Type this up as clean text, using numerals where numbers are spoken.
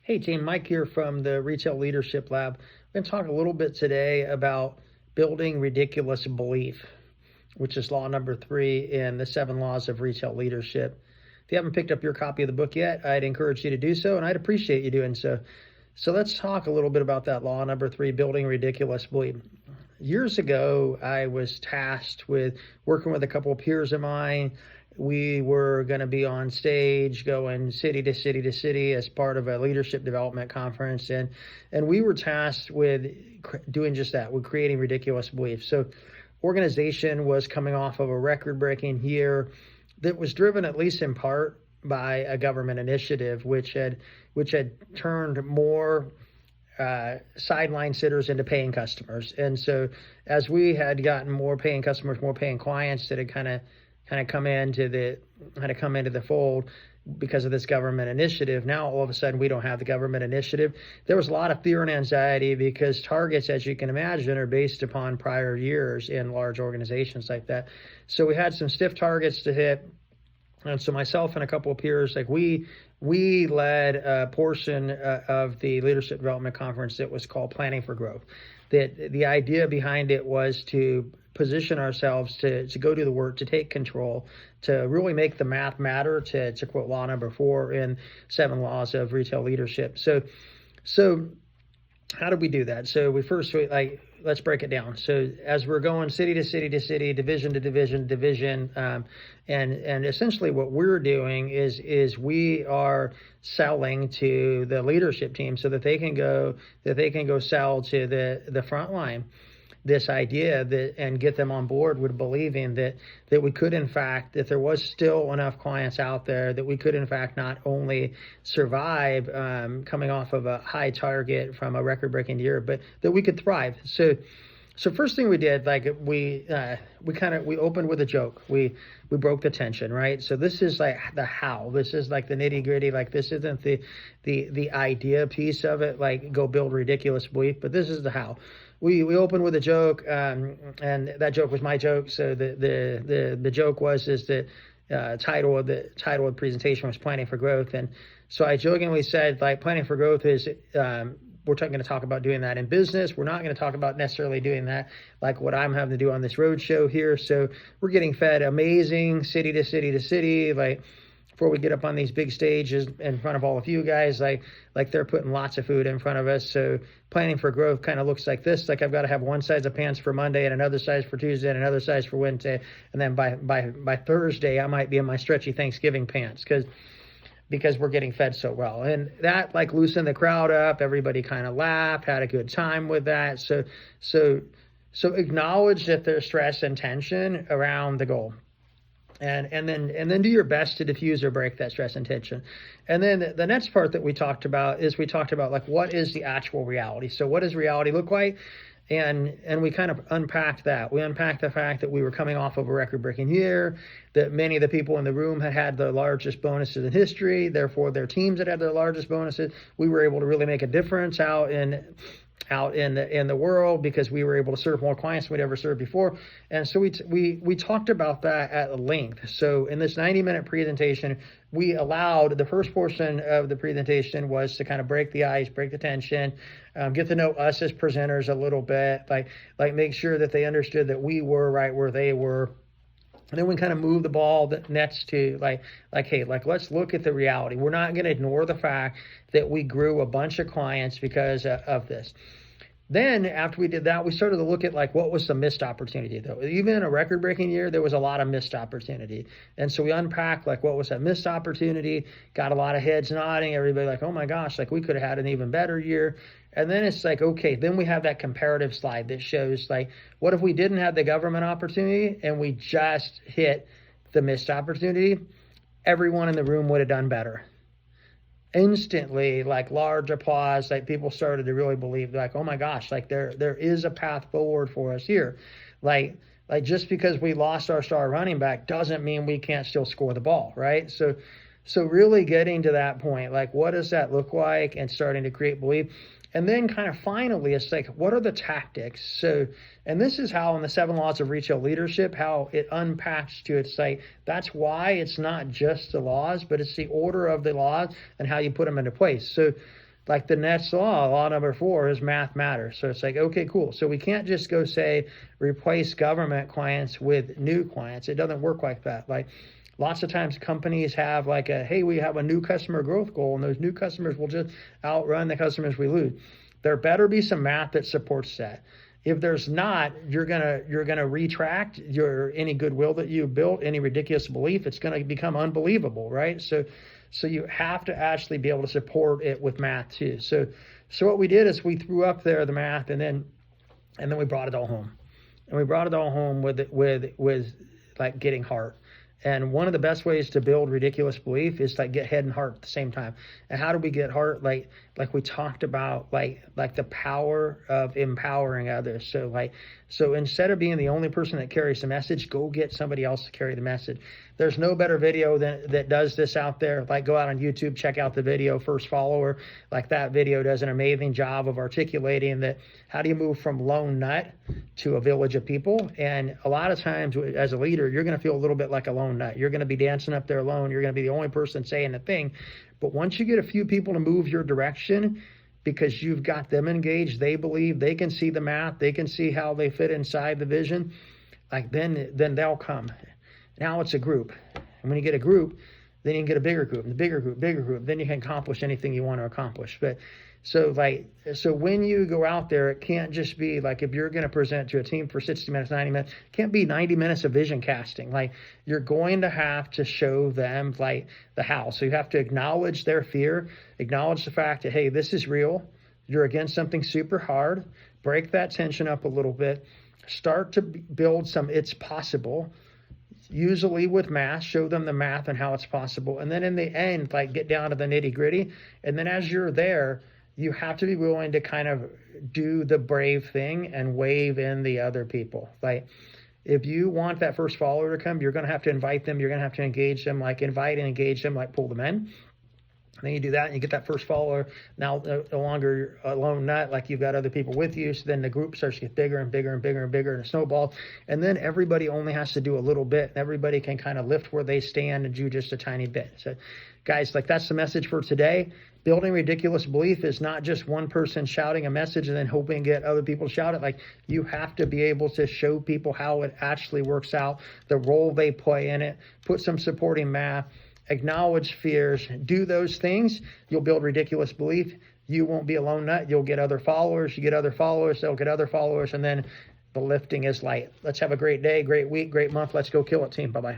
Hey team, Mike here from the Retail Leadership Lab. We're going to talk a little bit today about building ridiculous belief, which is law number 3 in the 7 laws of retail leadership. If you haven't picked up your copy of the book yet, I'd encourage you to do so, and I'd appreciate you doing so. So let's talk a little bit about that law number 3, building ridiculous belief. Years ago, I was tasked with working with a couple of peers of mine. We were going to be on stage going city to city to city as part of a leadership development conference. And we were tasked with doing just that, with creating ridiculous beliefs. So organization was coming off of a record-breaking year that was driven, at least in part, by a government initiative, which had turned more sideline sitters into paying customers. And so as we had gotten more paying customers, more paying clients that had kind of come into the fold because of this government initiative. Now, all of a sudden, we don't have the government initiative. There was a lot of fear and anxiety because targets, as you can imagine, are based upon prior years in large organizations like that. So we had some stiff targets to hit. And so myself and a couple of peers, we led a portion of the leadership development conference that was called Planning for Growth. That the idea behind it was to position ourselves to go do the work, to take control, to really make the math matter, to quote law number 4 in 7 laws of retail leadership. So how did we do that? So let's break it down. So as we're going city to city to city, division to division, and essentially what we're doing is we are selling to the leadership team so that they can go sell to the front line this idea and get them on board with believing that we could, in fact, that there was still enough clients out there that we could, in fact, not only survive coming off of a high target from a record-breaking year, but that we could thrive. So first thing we did, we opened with a joke. We broke the tension, right? So this is like the how. This is like the nitty gritty. Like this isn't the idea piece of it. Like go build ridiculous belief, but this is the how. We opened with a joke, and that joke was my joke. So the joke was that title of the presentation was Planning for Growth, and so I jokingly said Planning for Growth is. We're going to talk about doing that in business. We're not going to talk about necessarily doing that like what I'm having to do on this road show here. So we're getting fed amazing city to city to city. Before we get up on these big stages in front of all of you guys, like they're putting lots of food in front of us. So Planning for Growth kind of looks like this. Like I've got to have one size of pants for Monday and another size for Tuesday and another size for Wednesday. And then by Thursday, I might be in my stretchy Thanksgiving pants because we're getting fed so well. And that loosened the crowd up. Everybody kind of laughed, had a good time with that. So acknowledge that there's stress and tension around the goal. And then do your best to diffuse or break that stress and tension. And then the next part that we talked about what is the actual reality? So what does reality look like? And we kind of unpacked that. We unpacked the fact that we were coming off of a record-breaking year, that many of the people in the room had the largest bonuses in history, therefore their teams had their largest bonuses. We were able to really make a difference out in the world because we were able to serve more clients than we'd ever served before. And so we talked about that at length. So in this 90-minute presentation, we allowed the first portion of the presentation was to kind of break the ice, break the tension, get to know us as presenters a little bit, like make sure that they understood that we were right where they were. And then we kind of move the ball next to hey, let's look at the reality. We're not going to ignore the fact that we grew a bunch of clients because of this. Then after we did that, we started to look at what was the missed opportunity though. Even in a record-breaking year, there was a lot of missed opportunity. And so we unpacked what was that missed opportunity, got a lot of heads nodding, everybody oh my gosh, we could have had an even better year. And then it's okay, then we have that comparative slide that shows what if we didn't have the government opportunity and we just hit the missed opportunity? Everyone in the room would have done better. Instantly, large applause, people started to really believe oh my gosh, there is a path forward for us here. Just because we lost our star running back doesn't mean we can't still score the ball, right? So really getting to that point, what does that look like, and starting to create belief. And then kind of finally, it's what are the tactics? So, and this is how in the 7 laws of retail leadership, how it unpacks to its that's why it's not just the laws, but it's the order of the laws and how you put them into place. So like the next law number 4 is math matters. So it's like, okay, cool. So we can't just go say replace government clients with new clients. It doesn't work like that. Like lots of times companies have like hey, we have a new customer growth goal, and those new customers will just outrun the customers we lose. There better be some math that supports that. If there's not, you're gonna retract any goodwill that you built, any ridiculous belief. It's gonna become unbelievable, right? So you have to actually be able to support it with math too. So what we did is we threw up there the math, and then we brought it all home, and we brought it all home with like getting heart. And one of the best ways to build ridiculous belief is to get head and heart at the same time. And how do we get heart? Like we talked about, like the power of empowering others. So instead of being the only person that carries the message, go get somebody else to carry the message. There's no better video that does this out there. Like go out on YouTube, check out the video, First Follower. Like that video does an amazing job of articulating that. How do you move from lone nut to a village of people? And a lot of times as a leader, you're going to feel a little bit like a lone nut. You're going to be dancing up there alone. You're going to be the only person saying the thing. But once you get a few people to move your direction, because you've got them engaged, they believe, they can see the math, they can see how they fit inside the vision, like then they'll come. Now it's a group. And when you get a group, then you can get a bigger group, and the bigger group, then you can accomplish anything you want to accomplish. But so when you go out there, it can't just be like, if you're going to present to a team for 60 minutes, 90 minutes, it can't be 90 minutes of vision casting. Like you're going to have to show them like the how. So you have to acknowledge their fear, acknowledge the fact that, hey, this is real. You're against something super hard. Break that tension up a little bit. Start to build some it's possible. Usually with math, show them the math and how it's possible. And then in the end, like get down to the nitty gritty. And then as you're there, you have to be willing to kind of do the brave thing and wave in the other people. Like if you want that first follower to come, you're going to have to invite them. You're going to have to engage them, like invite and engage them, like pull them in. And then you do that and you get that first follower. Now no longer a lone nut, like you've got other people with you. So then the group starts to get bigger and bigger and bigger and bigger and a snowball. And then everybody only has to do a little bit. And everybody can kind of lift where they stand and do just a tiny bit. So guys, like that's the message for today. Building ridiculous belief is not just one person shouting a message and then hoping to get other people to shout it. Like you have to be able to show people how it actually works out, the role they play in it, put some supporting math, acknowledge fears, do those things. You'll build ridiculous belief. You won't be a lone nut. You'll get other followers. You get other followers. They'll get other followers. And then the lifting is light. Let's have a great day, great week, great month. Let's go kill it, team. Bye-bye.